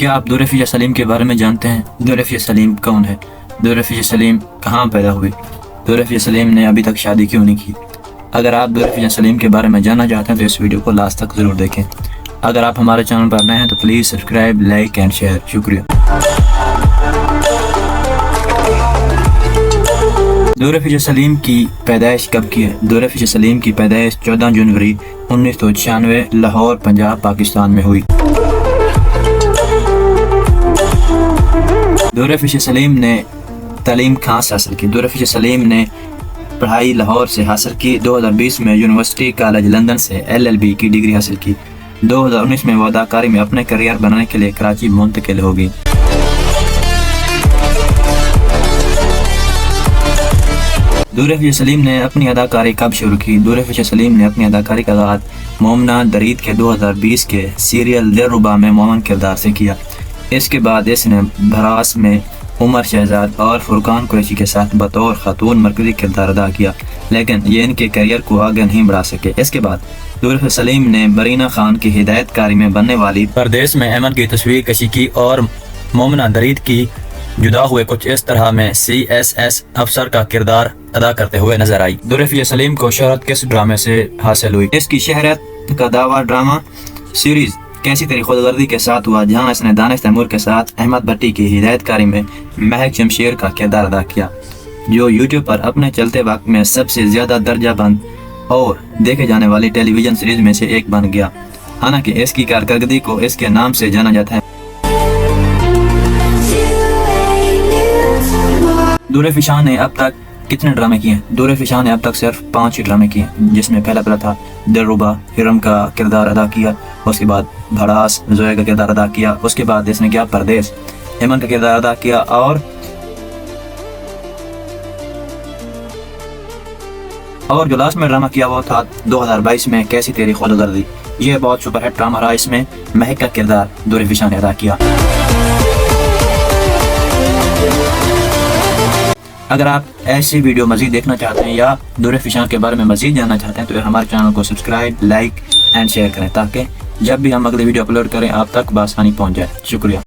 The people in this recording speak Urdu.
کیا آپ دورفیہ سلیم کے بارے میں جانتے ہیں؟ دورفیہ سلیم کون ہے؟ دورفیہ سلیم کہاں پیدا ہوئی؟ دورفیہ سلیم نے ابھی تک شادی کیوں نہیں کی؟ اگر آپ دورفیہ سلیم کے بارے میں جاننا چاہتے ہیں تو اس ویڈیو کو لاسٹ تک ضرور دیکھیں۔ اگر آپ ہمارے چینل پر نئے ہیں تو please subscribe, like and share. شکریہ۔ دورفیہ سلیم کی پیدائش کب کی ہے؟ دورفیہ سلیم کی پیدائش 14 جنوری 1996 لاہور، پنجاب، پاکستان میں ہوئی۔ دورفیہ سلیم نے تعلیم کہاں سے حاصل کی؟ دورفیہ سلیم نے پڑھائی لاہور سے حاصل کی۔ 2020 میں یونیورسٹی کالج لندن سے LLB کی ڈگری حاصل کی۔ 2019 میں وہ اداکاری میں اپنے کریئر بنانے کے لیے کراچی منتقل ہوگی۔ دورفیہ سلیم نے اپنی اداکاری کب شروع کی؟ دورفیہ سلیم نے اپنی اداکاری کا آغاز مومنہ درید کے 2020 کے سیریل دلربا میں مومن کردار سے کیا۔ اس کے بعد اس نے بھراس میں عمر شہزاد اور فرقان قریشی کے ساتھ بطور خاتون مرکزی کردار ادا کیا، لیکن یہ ان کے کیریئر کو آگے نہیں بڑھا سکے۔ اس کے بعد دورفیہ سلیم نے برینہ خان کی ہدایت کاری میں بننے والی پردیس میں احمد کی تصویر کشی کی اور مومنہ درید کی جدا ہوئے کچھ اس طرح میں CSS افسر کا کردار ادا کرتے ہوئے نظر آئی۔ دورفیہ سلیم کو شہرت کس ڈرامے سے حاصل ہوئی؟ اس کی شہرت کا دعویٰ ڈرامہ سیریز کیسی تیری خود غرضی کے ساتھ ہوا، جہاں اس نے دانش تیمور کے ساتھ احمد بھٹی کی ہدایت کاری میں مہک شمشیر کا کردار ادا کیا، جو یوٹیوب پر اپنے چلتے وقت میں سب سے زیادہ درجہ بند اور دیکھے جانے والی ٹیلی ویژن سیریز میں سے ایک بن گیا، حالانکہ اس کی کارکردگی کو اس کے نام سے جانا جاتا ہے۔ دورفیہ شاہ نے اب تک کتنے ڈرامے کیے ہیں؟ دورفیہ شاہ نے اب تک صرف 5 ہی ڈرامے کیے ہیں، جس میں پہلا تھا دلربا، ہرم کا کردار ادا کیا، اس کے بعد بھڑاس، زویا کا کردار ادا کیا، اس کے بعد اس نے کیا پردیس، ایمن کا کردار ادا کیا، اور جو لاسٹ میں ڈرامہ کیا وہ تھا 2022 میں کیسی تیری خود غرضی۔ یہ بہت سپر ہٹ ڈرامہ رہا، اس میں مہک کا کردار دورفیہ شاہ نے ادا کیا۔ اگر آپ ایسی ویڈیو مزید دیکھنا چاہتے ہیں یا دورفیہ شاہ کے بارے میں مزید جاننا چاہتے ہیں تو ہمارے چینل کو سبسکرائب، لائک اینڈ شیئر کریں، تاکہ جب بھی ہم اگلی ویڈیو اپلوڈ کریں آپ تک بآسانی پہنچ جائے۔ شکریہ۔